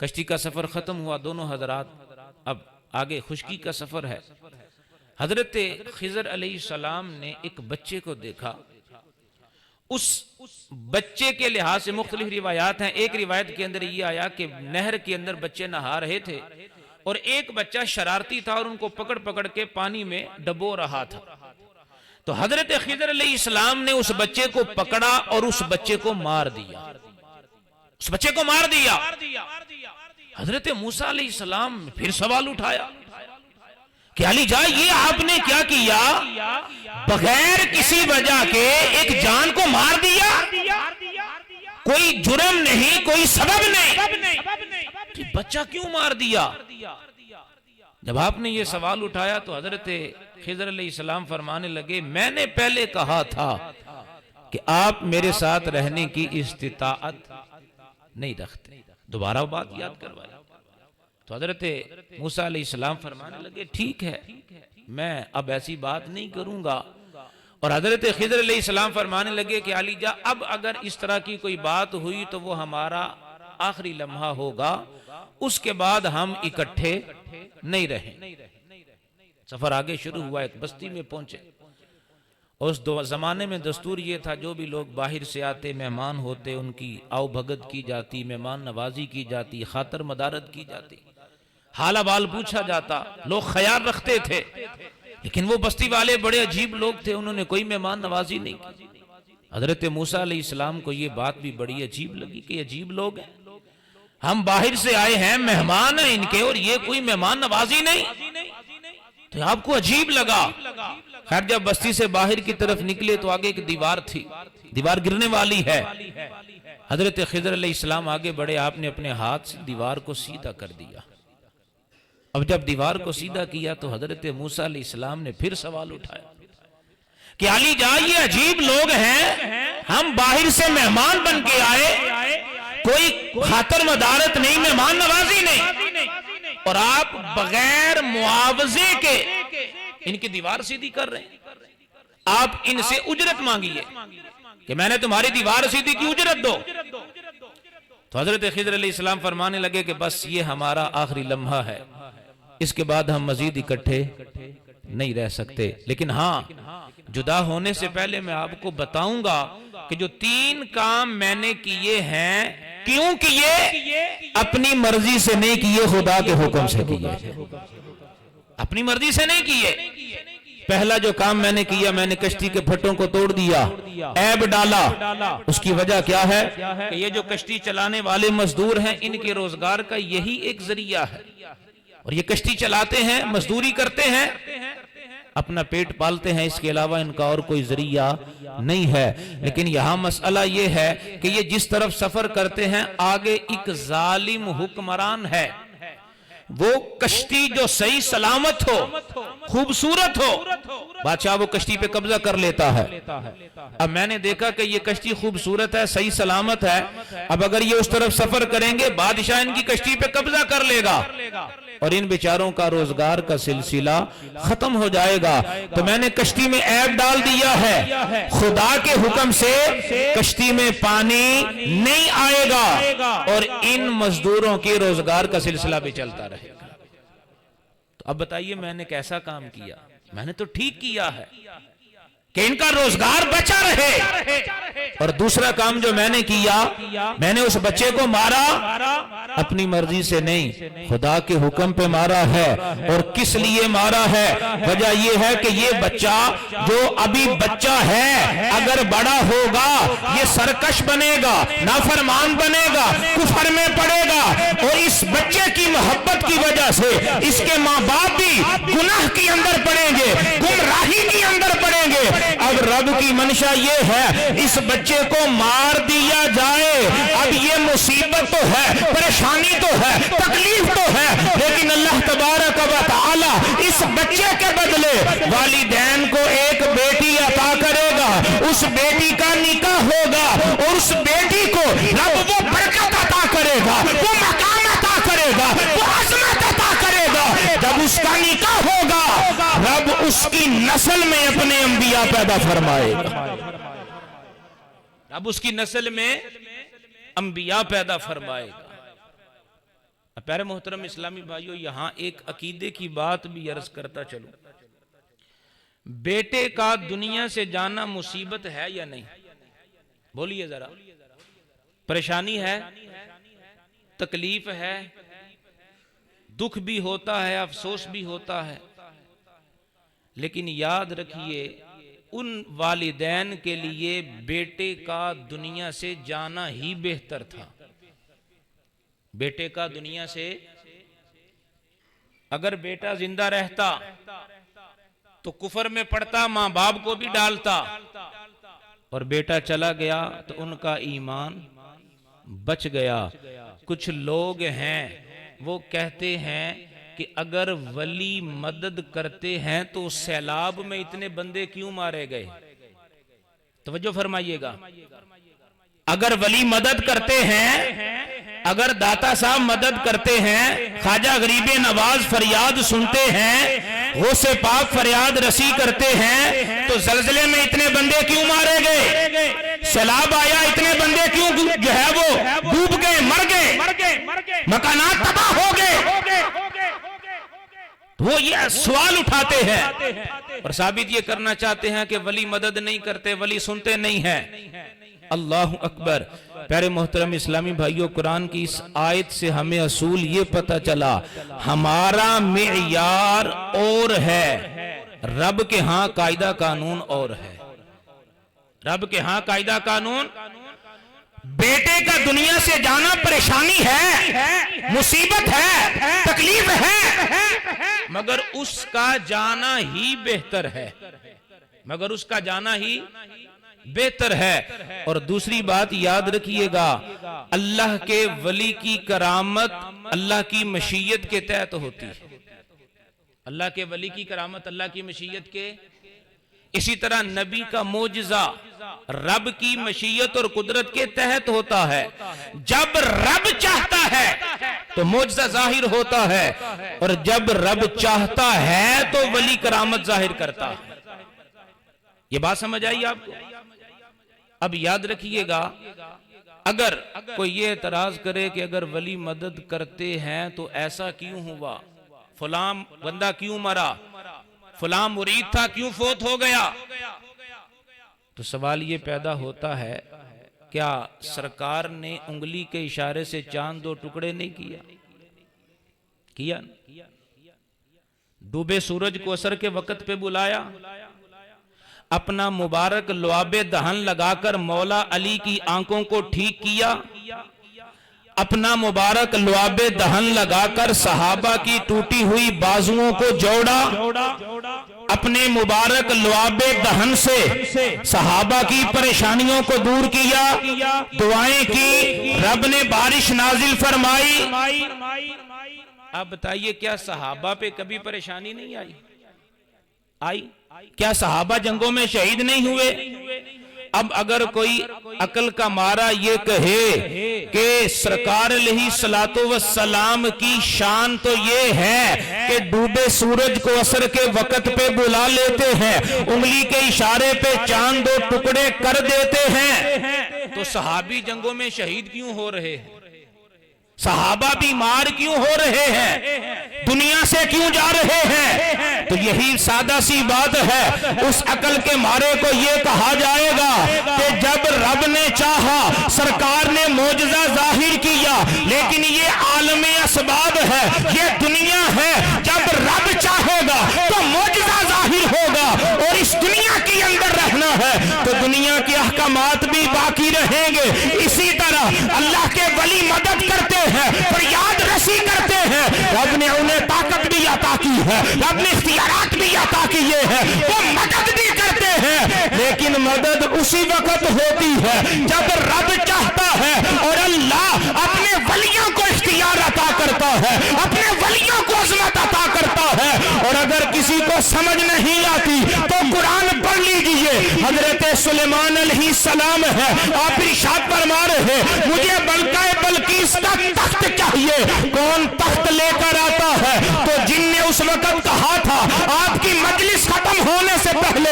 کشتی کا سفر ختم ہوا، دونوں حضرات اب آگے خشکی کا سفر ہے۔ حضرت خضر علیہ السلام نے ایک بچے کو دیکھا، اس بچے کے لحاظ سے مختلف روایات ہیں۔ ایک روایت کے اندر یہ آیا کہ نہر کے اندر بچے نہا رہے تھے اور ایک بچہ شرارتی تھا اور ان کو پکڑ پکڑ کے پانی میں ڈبو رہا تھا، تو حضرت خضر علیہ السلام نے اس بچے کو پکڑا اور اس بچے کو مار دیا، اس بچے کو مار دیا۔ حضرت موسیٰ علیہ السلام پھر سوال اٹھایا کہ علی جا یہ آپ نے کیا کیا، بغیر کسی وجہ کے ایک جان کو مار دیا، کوئی جرم نہیں، کوئی سبب نہیں، کہ بچہ کیوں مار دیا؟ جب آپ نے یہ سوال اٹھایا تو حضرت خضر علیہ السلام فرمانے لگے میں نے پہلے کہا تھا کہ آپ میرے ساتھ رہنے کی استطاعت نہیں رکھتے، دوبارہ بات یاد کروایا۔ تو حضرت موسیٰ علیہ السلام فرمانے لگے ٹھیک ہے، میں اب ایسی بات نہیں کروں گا۔ اور حضرت خضر علیہ السلام فرمانے لگے کہ علی جا اب اگر اس طرح کی کوئی بات ہوئی تو وہ ہمارا آخری لمحہ ہوگا، اس کے بعد ہم اکٹھے نہیں رہیں۔ سفر آگے شروع ہوا، ایک بستی میں پہنچے۔ اس زمانے میں دستور یہ تھا جو بھی لوگ باہر سے آتے مہمان ہوتے ان کی آؤ بھگت کی جاتی، مہمان نوازی کی جاتی، خاطر مدارت کی جاتی، حال احوال پوچھا جاتا، لوگ خیال رکھتے تھے۔ لیکن وہ بستی والے بڑے عجیب لوگ تھے، انہوں نے کوئی مہمان نوازی نہیں کی۔ حضرت موسیٰ علیہ السلام کو یہ بات بھی بڑی عجیب لگی کہ عجیب لوگ ہیں، ہم باہر سے آئے ہیں، مہمان ہیں ان کے، اور یہ کوئی مہمان نوازی نہیں، تو آپ کو عجیب لگا۔ خیر جب بستی سے باہر کی طرف نکلے تو آگے ایک دیوار تھی، دیوار گرنے والی ہے۔ حضرت خضر علیہ السلام آگے بڑھے، آپ نے اپنے ہاتھ سے دیوار کو سیدھا کر دیا۔ اب جب دیوار کو سیدھا کیا تو حضرت موسیٰ علیہ السلام نے پھر سوال اٹھایا کہ علی جا یہ عجیب لوگ ہیں، ہم باہر سے مہمان بن کے آئے، کوئی خاطر مدارت نہیں، مہمان نوازی نہیں، اور آپ بغیر معاوضے کے ان کی دیوار سیدھی کر رہے ہیں۔ آپ ان سے اجرت مانگیے کہ میں نے تمہاری دیوار سیدھی کی، اجرت دو۔ تو حضرت خضر علیہ السلام فرمانے لگے کہ بس یہ ہمارا آخری لمحہ ہے، اس کے بعد ہم مزید اکٹھے نہیں رہ سکتے، لیکن ہاں جدا ہونے سے پہلے میں آپ کو بتاؤں گا کہ جو 3 کام میں نے کیے ہیں، کیوں کیے؟ اپنی مرضی سے نہیں کیے، خدا کے حکم سے کیے، اپنی مرضی سے نہیں کیے۔ پہلا جو کام میں نے کیا، میں نے کشتی کے پھٹوں کو توڑ دیا، عیب ڈالا۔ اس کی وجہ کیا ہے کہ یہ جو کشتی چلانے والے مزدور ہیں، ان کے روزگار کا یہی ایک ذریعہ ہے، اور یہ کشتی چلاتے ہیں، مزدوری کرتے ہیں، اپنا پیٹ پالتے ہیں، اس کے علاوہ ان کا اور کوئی ذریعہ نہیں ہے۔ لیکن یہاں مسئلہ یہ ہے کہ یہ جس طرف سفر کرتے ہیں آگے ایک ظالم حکمران ہے، وہ کشتی جو صحیح سلامت ہو، خوبصورت ہو، بادشاہ وہ کشتی پہ قبضہ کر لیتا ہے۔ اب میں نے دیکھا کہ یہ کشتی خوبصورت ہے، صحیح سلامت ہے، اب اگر یہ اس طرف سفر کریں گے بادشاہ ان کی کشتی پہ قبضہ کر لے گا اور ان بیچاروں کا روزگار کا سلسلہ ختم ہو جائے گا۔ تو میں نے کشتی میں عیب ڈال دیا ہے، خدا کے حکم سے کشتی میں پانی نہیں آئے گا اور ان مزدوروں کے روزگار کا سلسلہ بھی چلتا رہے گا۔ تو اب بتائیے میں نے کیسا کام کیا؟ میں نے تو ٹھیک کیا ہے کہ ان کا روزگار بچا رہے۔ اور دوسرا کام جو میں نے کیا، میں نے اس بچے کو مارا اپنی مرضی سے نہیں، خدا کے حکم پہ مارا ہے۔ اور کس لیے مارا ہے؟ وجہ یہ ہے کہ یہ بچہ جو ابھی بچہ ہے، اگر بڑا ہوگا یہ سرکش بنے گا، نافرمان بنے گا، کفر میں پڑے گا، اور اس بچے کی محبت کی وجہ سے اس کے ماں باپ بھی گناہ کی اندر پڑیں گے، گمراہی کی اندر پڑیں گے۔ اب رب کی منشا یہ ہے اس بچے کو مار دیا جائے۔ اب یہ مصیبت تو ہے، پریشانی تو ہے، تکلیف تو ہے، لیکن اللہ تبارک و تعالی اس بچے کے بدلے والدین کو ایک بیٹی عطا کرے گا، اس بیٹی کا نکاح ہوگا، اور اس بیٹی کو رب وہ برکت عطا کرے گا، وہ مقام عطا کرے گا، وہ عظمت عطا کرے گا۔ جب اس کا نکاح ہوگا رب اس کی نسل میں اپنے انبیاء پیدا فرمائے گا، اب اس کی نسل میں انبیاء پیدا فرمائے گا۔ پیارے محترم اسلامی بھائیوں، یہاں ایک عقیدے کی بات بھی عرض کرتا چلوں، بیٹے کا دنیا سے جانا مصیبت ہے یا نہیں؟ بولیے ذرا، پریشانی ہے، تکلیف ہے، دکھ بھی ہوتا ہے، افسوس بھی ہوتا ہے، لیکن یاد رکھیے ان والدین کے لیے بیٹے کا دنیا سے جانا ہی بہتر تھا۔ بیٹے کا دنیا سے، اگر بیٹا زندہ رہتا تو کفر میں پڑتا، ماں باپ کو بھی ڈالتا، اور بیٹا چلا گیا تو ان کا ایمان بچ گیا۔ کچھ لوگ ہیں وہ کہتے ہیں کہ اگر ولی مدد کرتے ہیں تو سیلاب میں اتنے بندے کیوں مارے گئے؟ توجہ فرمائیے گا. اگر ولی مدد کرتے ہیں، اگر داتا صاحب مدد کرتے ہیں، خواجہ غریب نواز فریاد سنتے ہیں، غوث پاک فریاد رسی کرتے ہیں، تو زلزلے میں اتنے بندے کیوں مارے گئے؟ سیلاب آیا اتنے بندے کیوں جو ہے وہ ڈوب گئے، مر گئے، مکانات تباہ ہو گئے؟ وہ یہ سوال اٹھاتے ہیں اور ثابت یہ کرنا چاہتے ہیں کہ ولی مدد نہیں کرتے، ولی سنتے نہیں ہیں. اللہ اکبر. پیارے محترم اسلامی بھائیوں، قرآن کی اس آیت سے ہمیں اصول یہ پتہ چلا، ہمارا معیار اور ہے، رب کے ہاں قاعدہ قانون اور ہے. رب کے ہاں قاعدہ قانون. بیٹے کا دنیا سے جانا پریشانی ہے، مصیبت ہے، تکلیف ہے، مگر اس کا جانا ہی بہتر ہے، مگر اس کا جانا ہی بہتر ہے. اور دوسری بات یاد رکھیے گا، اللہ کے ولی کی کرامت اللہ کی مشیت کے تحت ہوتی ہے. اللہ کے ولی کی کرامت اللہ کی مشیت کے. اسی طرح نبی کا معجزہ رب کی مشیت اور قدرت کے تحت ہوتا ہے. جب رب چاہتا ہے تو معجزہ ظاہر ہوتا ہے، اور جب رب چاہتا ہے تو ولی کرامت ظاہر کرتا ہے. یہ بات سمجھ آئی آپ کو؟ اب یاد رکھیے گا، اگر کوئی یہ اعتراض کرے کہ اگر ولی مدد کرتے ہیں تو ایسا کیوں ہوا، فلاں بندہ کیوں مرا، فلاں مرید تھا کیوں فوت ہو گیا، تو سوال یہ پیدا ہوتا ہے، کیا سرکار نے انگلی کے اشارے سے چاند دو ٹکڑے نہیں کیا؟ ڈوبے سورج کو عصر کے وقت پہ بلایا، اپنا مبارک لعاب دہن لگا کر مولا علی کی آنکھوں کو ٹھیک کیا، اپنا مبارک لعاب دہن لگا کر صحابہ کی ٹوٹی ہوئی بازوؤں کو جوڑا، اپنے مبارک لعاب دہن سے صحابہ کی پریشانیوں کو دور کیا، دعائیں کی، رب نے بارش نازل فرمائی. آپ بتائیے کیا صحابہ پہ کبھی پریشانی نہیں آئی؟ کیا صحابہ جنگوں میں شہید نہیں ہوئے؟ اب اگر کوئی عقل کا مارا یہ کہے کہ سرکار علیہ الصلوۃ والسلام کی شان تو یہ ہے کہ ڈوبے سورج کو عصر کے وقت پہ بلا لیتے ہیں، انگلی کے اشارے پہ چاند دو ٹکڑے کر دیتے ہیں، تو صحابی جنگوں میں شہید کیوں ہو رہے ہیں؟ صحابہ بیمار کیوں ہو رہے ہیں؟ دنیا سے کیوں جا رہے ہیں؟ تو یہی سادہ سی بات ہے. اس عقل کے مارے کو یہ کہا جائے گا کہ جب رب نے چاہا سرکار نے معجزہ ظاہر کیا، لیکن یہ عالم اسباب ہے، یہ دنیا ہے، جب رب چاہے گا تو معجزہ ظاہر ہوگا. اور اس دنیا کے اندر رہنا ہے تو دنیا کے احکامات بھی باقی رہیں گے. اسی طرح اللہ کے ولی مدد کرتے ہیں، فریاد رسی کرتے ہیں، رب نے انہیں طاقت بھی عطا کی ہے، رب نے اختیارات بھی عطا کیے ہیں، وہ مدد بھی کرتے ہیں، لیکن مدد اسی وقت ہوتی ہے جب رب چاہتا ہے. اور اللہ اپنے ولیوں کو اختیار عطا کرتا ہے، اپنے ولیوں کو عظمت عطا کرتا ہے. اور اگر کسی کو سمجھ نہیں آتی تو قرآن پڑھ لیجئے. حضرت سلیمان علیہ السلام ہے، آپ ارشاد فرما رہے ہیں مجھے ملکہ بلقیس کا تخت چاہیے. کون تخت لے کر آتا ہے؟ تو جن نے اس وقت کہا تھا آپ کی مجلس ختم ہونے سے پہلے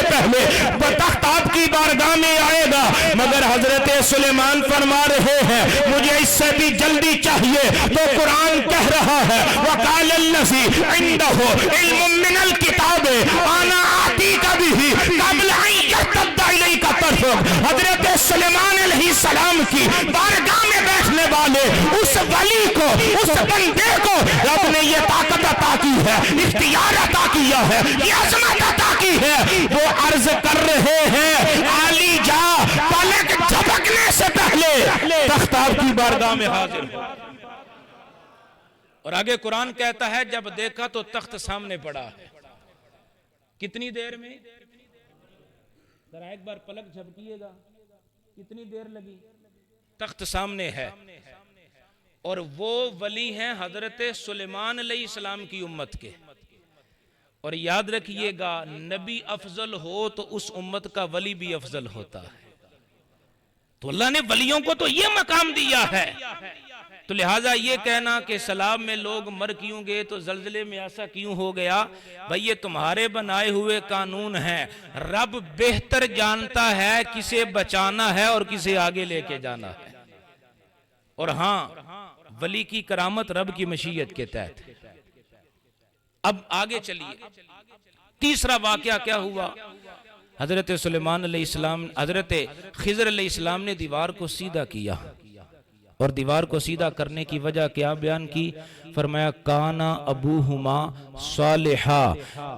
وہ تخت آپ کی بارگاہ میں آئے گا، مگر حضرت سلیمان فرما رہے ہیں مجھے اس سے بھی جلدی چاہیے. تو قرآن کہہ رہا ہے وَقَالَ الَّذِي عِنْدَهُ عِلْمٌ مِّنَ الْكِتَابِ أَنَا آتِيكَ بِهِ قَبْلَ أَن يَرْتَدَّ إِلَيْكَ طَرْفُكَ. حضرت سلیمان علیہ السلام کی بارگاہ میں بیٹھنے والے اس ولی کو، اس بندے کو رب نے یہ طاقت عطا کی ہے، اختیار عطا کیا ہے، یہ عظمت عطا کی ہے. وہ عرض کر رہے ہیں عالی جا پلک جھپکنے سے پہلے تخت آپ کی بارگاہ میں حاضر ہو. اور آگے قرآن کہتا ہے جب دیکھا تو تخت سامنے پڑا ہے. کتنی دیر میں؟ ذرا ایک بار پلک جھپکیے گا، کتنی دیر لگی؟ تخت سامنے ہے. اور وہ ولی ہیں حضرت سلیمان علیہ السلام کی امت کے. اور یاد رکھیے گا نبی افضل ہو تو اس امت کا ولی بھی افضل ہوتا ہے. تو اللہ نے ولیوں کو تو یہ مقام دیا ہے. تو لہٰذا یہ کہنا کہ سیلاب میں لوگ مر کیوں گئے تو زلزلے میں ایسا کیوں ہو گیا، بھئی یہ تمہارے بنائے ہوئے قانون ہیں. رب بہتر جانتا ہے کسے بچانا ہے اور کسے آگے لے کے جانا ہے. اور ہاں ولی کی کرامت رب کی مشیت کے تحت. اب آگے چلیے، تیسرا واقعہ کیا ہوا. حضرت سلیمان علیہ السلام، حضرت خضر علیہ السلام نے دیوار کو سیدھا کیا، اور دیوار کو سیدھا کرنے کی وجہ کیا بیان کی؟ فرمایا کانا ابوہما صالحا.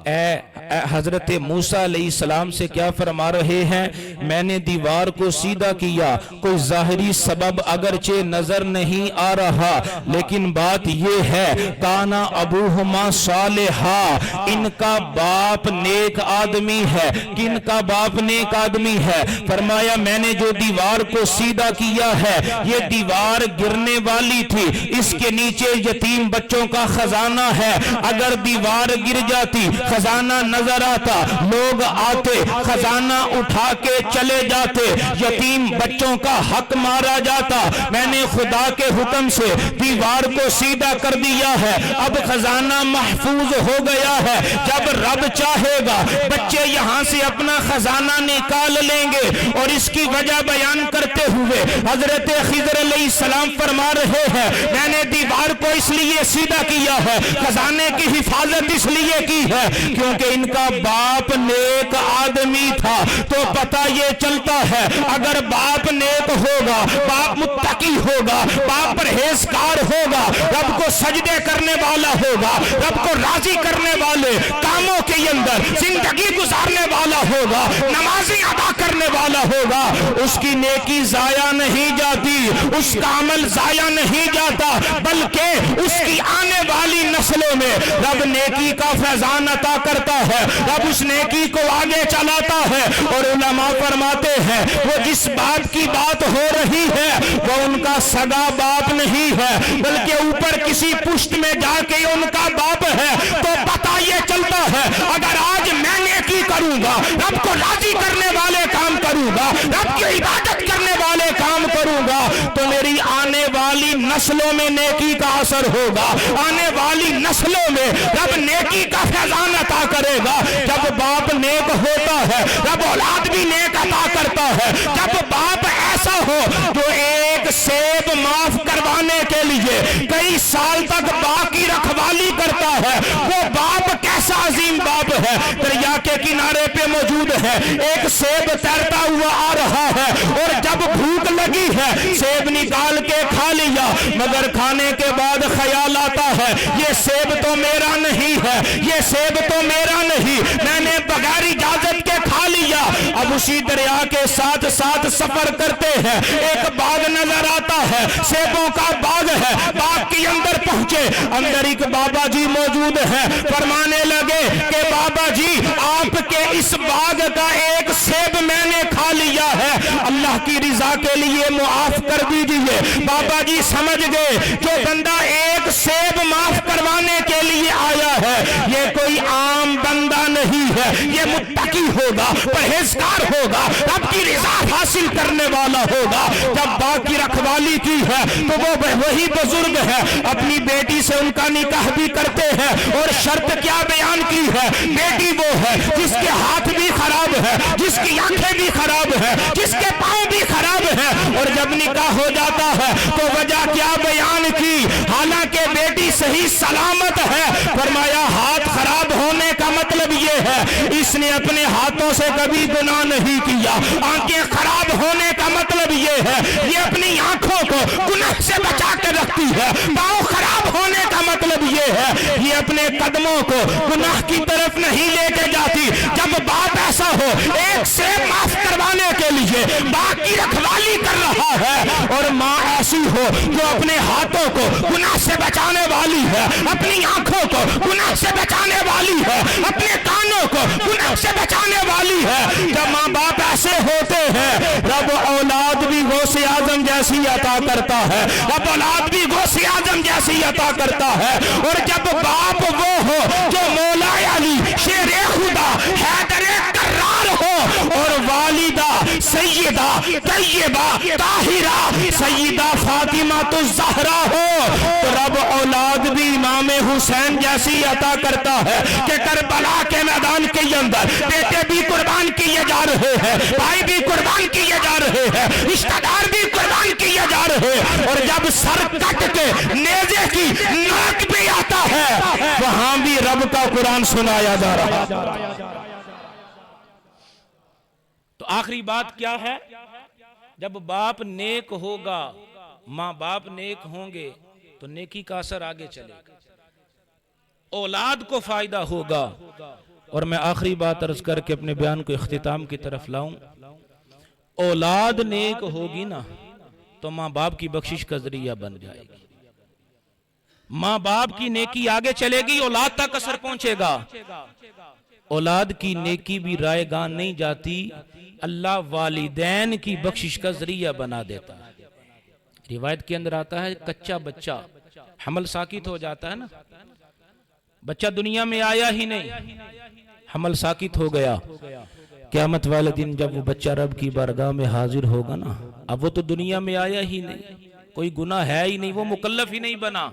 اے حضرت موسیٰ علیہ السلام سے کیا فرما رہے ہیں؟ میں نے دیوار کو سیدھا کیا، کوئی ظاہری سبب اگرچہ نظر نہیں آ رہا، لیکن بات یہ ہے کانا ابوہما صالحا، ان کا باپ نیک آدمی ہے. کن کا باپ نیک آدمی ہے؟ فرمایا میں نے جو دیوار کو سیدھا کیا ہے یہ دیوار گرنے والی تھی، اس کے نیچے یتیم بچوں کا خزانہ ہے. اگر دیوار گر جاتی خزانہ نظر آتا، لوگ آتے خزانہ اٹھا کے چلے جاتے، یتیم بچوں کا حق مارا جاتا. میں نے خدا کے حکم سے دیوار کو سیدھا کر دیا ہے، اب خزانہ محفوظ ہو گیا ہے. جب رب چاہے گا بچے یہاں سے اپنا خزانہ نکال لیں گے. اور اس کی وجہ بیان کرتے ہوئے حضرت خضر علیہ السلام فرما رہے ہیں میں نے دیوار کو اس لیے سیدھا کیا ہے، خزانے کی حفاظت اس لیے کی ہے کیونکہ ان کا باپ نیک آدمی تھا. تو پتہ یہ چلتا ہے اگر باپ نیک ہوگا، باپ متقی ہوگا، باپ پرہیزگار ہوگا، رب کو سجدے کرنے والا ہوگا، رب کو راضی کرنے والے کاموں کے اندر زندگی گزارنے والا ہوگا، نمازیں ادا کرنے والا ہوگا، اس کی نیکی ضائع نہیں جاتی، اس کا عمل ضائع نہیں جاتا، بلکہ اس کی آنے والی نسلوں میں رب نیکی کا فیضان عطا کرتا ہے، رب اس نیکی کو آگے چلاتا ہے. اور علماء فرماتے ہیں وہ جس باپ کی بات ہو رہی ہے وہ ان کا سگا باپ نہیں ہے بلکہ اوپر کسی پشت میں جا کے ان کا باپ ہے. تو پتہ یہ چلتا ہے اگر آج میں نیکی کروں گا، رب کو راضی کرنے والے کام کروں گا، رب کی عبادت کرنے والے کام کروں گا، تو میری آنے والی نسلوں میں نیکی کا اثر ہوگا، آنے والی نسلوں میں رب نیکی کا فیضان عطا کرے گا. جب باپ نیک ہوتا ہے رب اولاد بھی نیک عطا کرتا ہے. جب باپ ایسا ہو جو ایک سیب معاف کروانے کے لیے کئی سال تک باقی رکھوالی کرتا ہے، وہ باپ کیسا عظیم باپ ہے. دریا کے کنارے پہ موجود ہے، ایک سیب تیرتا ہوا آ رہا ہے اور جب بھوک لگی ہے سیب نکال کے کھا لیا، مگر کھانے کے بعد خیال آتا ہے یہ سیب تو میرا نہیں ہے، یہ سیب تو میرا نہیں، میں نے بغیر اجازت کے کھا لیا. اب اسی دریا کے ساتھ ساتھ سفر کرتے ہیں، ایک باغ نظر آتا ہے، سیبوں کا باغ ہے. باغ کے اندر پہنچے، اندر ایک بابا جی موجود ہے. فرمانے لگے کہ بابا جی آپ کے اس باغ کا ایک سیب میں نے کھا لیا ہے، اللہ کی رضا کے لیے معاف کر دیجئے. بابا جی سمجھ گئے جو بندہ ایک سیب معاف کروانے کے لیے آیا ہے یہ کوئی عام بندہ نہیں ہے، یہ متقی ہوگا، پرہیزگار ہوگا، رب کی رضا حاصل کرنے والا ہوگا. جب باغ کی رکھوالی کی ہے تو وہ وہی بزرگ ہے، اپنی بیٹی سے ان کا نکاح بھی کرتے ہیں اور شرط کیا بیان کی ہے؟ بیٹی وہ ہے جس کے ہاتھ بھی خراب ہے، جس کی آنکھیں بھی خراب ہے، جس کے پاؤں بھی خراب ہے. اور جب نکاح ہو جاتا ہے تو وجہ کیا بیان کی؟ حالانکہ بیٹی صحیح سلامت ہے، فرمایا ہاتھ خراب ہونے کا مطلب یہ ہے اس نے اپنے ہاتھوں سے کبھی گناہ نہیں کیا. آنکھیں خراب ہونے کا مطلب یہ ہے یہ اپنی آنکھوں کو گناہ سے بچا کے رکھتی ہے. پاؤں خراب ہونے کا مطلب یہ ہے یہ اپنے قدموں کو گناہ کی طرف نہیں لے کے جاتی. جب باپ ایسا ہو ایک سے معاف کروانے کے لیے باقی رکھوالی کر رہا ہے اور ماں ایسی ہو جو اپنے ہاتھوں کو گناہ سے بچانے والی ہے، اپنی آنکھوں کو گناہ سے بچانے والی ہے، اپنے کانوں کو گناہ سے بچانے والی ہے. جب ماں باپ ایسے ہوتے ہیں رب اولاد بھی غوث اعظم جیسے جیسی عطا کرتا ہے، اب اولاد بھی غوث اعظم جیسی عطا کرتا ہے۔ اور جب باپ وہ ہو جو مولا علی شیر خدا حیدر کرار ہو، اور والدہ سیدہ طیبہ طاہرہ سیدہ فاطمہ الزہرا ہو، تو رب اولاد بھی امام حسین جیسی عطا کرتا ہے کہ کربلا کے میدان کے اندر بیٹے بھی قربان کیے جا رہے ہیں، بھائی بھی قربان کیے جا رہے ہیں، رشتہ دار بھی قربان کیے جا رہے ہیں، اور جب سر کٹ کے نیزے کی نوک بھی آتا ہے وہاں بھی رب کا قرآن سنایا جا رہا ہے۔ تو آخری بات کیا ہے؟ جب باپ نیک ہوگا، ماں باپ نیک ہوں گے تو نیکی کا اثر آگے چلے گا، اولاد کو فائدہ ہوگا۔ اور میں آخری بات عرض کر کے اپنے بیان کو اختتام کی طرف لاؤں، اولاد نیک ہوگی نا تو ماں باپ کی بخشش کا ذریعہ بن جائے گی، ماں باپ کی نیکی آگے چلے گی، اولاد تک اثر پہنچے گا۔ اولاد کی نیکی بھی رائے گاہ نہیں جاتی، اللہ والدین کی بخشش کا ذریعہ بنا دیتا ہے۔ روایت کے اندر آتا ہے کچا بچہ حمل ساکت ہو جاتا ہے نا، بچہ دنیا میں آیا ہی نہیں، حمل ساکت ہو گیا، قیامت والے دن جب وہ بچہ رب کی بارگاہ میں حاضر ہوگا نا، اب وہ تو دنیا میں آیا ہی نہیں، کوئی گناہ ہے ہی نہیں، وہ مکلف ہی نہیں بنا،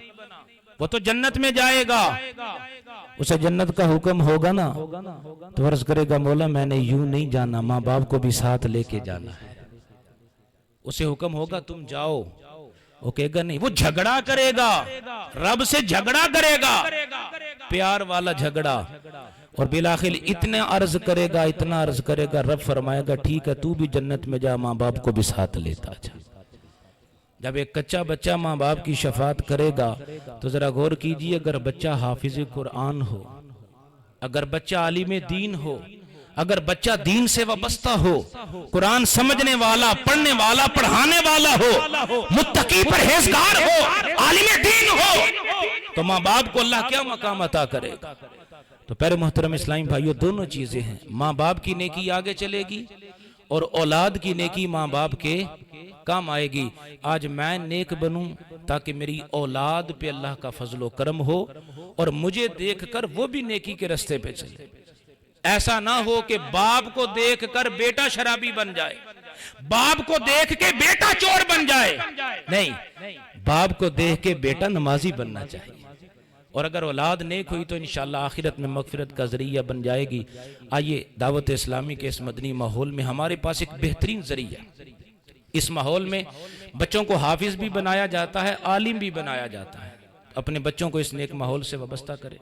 وہ تو جنت میں جائے گا، اسے جنت کا حکم ہوگا نا تو عرض کرے گا مولا میں نے یوں نہیں جانا، ماں باپ کو بھی ساتھ لے کے جانا ہے۔ اسے حکم ہوگا تم جاؤ، وہ کہے گا نہیں، وہ جھگڑا کرے گا، رب سے جھگڑا کرے گا، پیار والا جھگڑا، اور بالآخر اتنا عرض کرے گا، رب فرمائے گا ٹھیک ہے تو بھی جنت میں جا، ماں باپ کو بھی ساتھ لیتا جا۔ جب ایک کچا بچہ ماں باپ کی شفاعت کرے گا تو ذرا غور کیجئے، اگر بچہ حافظ قرآن ہو، اگر بچہ عالم دین ہو، اگر بچہ دین سے وابستہ ہو، قرآن سمجھنے والا، پڑھنے والا، پڑھانے والا ہو، متقی پرہیزگار ہو، عالم دین ہو، تو ماں باپ کو اللہ کیا مقام عطا کرے گا۔ تو پیارے محترم اسلامی بھائیو، دونوں چیزیں ہیں، ماں باپ کی نیکی آگے چلے گی اور اولاد کی نیکی ماں باپ کے کام آئے گی۔ آج میں نیک بنوں تاکہ میری اولاد پہ اللہ کا فضل و کرم ہو اور مجھے دیکھ کر وہ بھی نیکی کے رستے پہ چلے۔ ایسا نہ ہو کہ باپ کو دیکھ کر بیٹا شرابی بن جائے، باپ کو دیکھ کے بیٹا چور بن جائے، نہیں، باپ کو دیکھ کے بیٹا نمازی بننا چاہیے۔ اور اگر اولاد نیک ہوئی تو انشاءاللہ آخرت میں مغفرت کا ذریعہ بن جائے گی۔ آئیے دعوت اسلامی کے اس مدنی ماحول میں ہمارے پاس ایک بہترین ذریعہ، اس ماحول میں بچوں کو حافظ بھی بنایا جاتا ہے، عالم بھی بنایا جاتا ہے، اپنے بچوں کو اس نیک ماحول سے وابستہ کریں،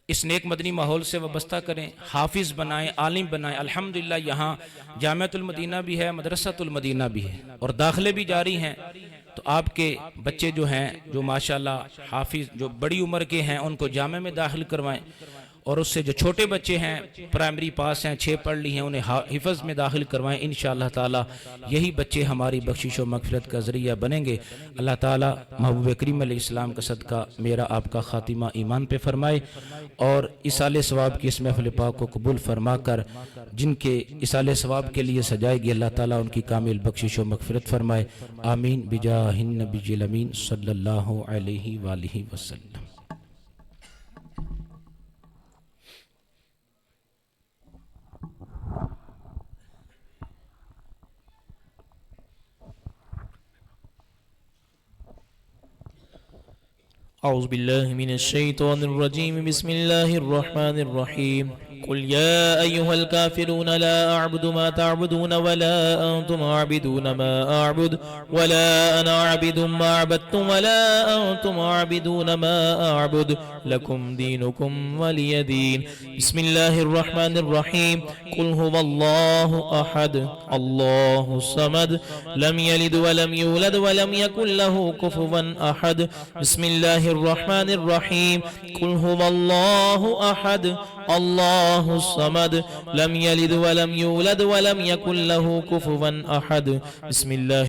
اس نیک مدنی ماحول سے وابستہ کریں، حافظ بنائیں، عالم بنائیں۔ الحمدللہ یہاں جامعۃ المدینہ بھی ہے، مدرسۃ المدینہ بھی ہے، اور داخلے بھی جاری ہیں۔ تو آپ کے بچے جو ہیں، جو ماشاءاللہ حافظ، جو بڑی عمر کے ہیں، ان کو جامع میں داخل کروائیں، اور اس سے جو چھوٹے بچے ہیں، پرائمری پاس ہیں، 6 پڑھ لی ہیں، انہیں حفظ میں داخل کروائیں۔ انشاءاللہ تعالی یہی بچے ہماری بخشش و مغفرت کا ذریعہ بنیں گے۔ اللہ تعالی محبوب کریم علیہ السلام کا صدقہ میرا آپ کا خاتمہ ایمان پہ فرمائے، اور اصالِ ثواب کی اس محفل پاک کو قبول فرما کر جن کے اصالِ ثواب کے لیے سجائے گی، اللہ تعالیٰ ان کی کامل بخشش و مغفرت فرمائے۔ آمین بجاہ النبی الامین صلی اللہ علیہ وآلہ وسلم۔ أعوذ بالله من الشيطان الرجيم بسم الله الرحمن الرحيم قل يا أيها الكافرون لا أعبد ما تعبدون ولا أنتم عابدون ما أعبد ولا أنا عابد ما عبدتم ولا أنتم عابدون ما أعبد لكم دينكم ولي دين بسم الله الرحمن الرحيم قل هو الله أحد الله الصمد لم يلد ولم يولد ولم يكن له كفوا أحد بسم الله الرحمن الرحيم قل هو الله أحد الله الصمد لم يلد ولم يولد ولم يكن له كفوا أحد بسم الله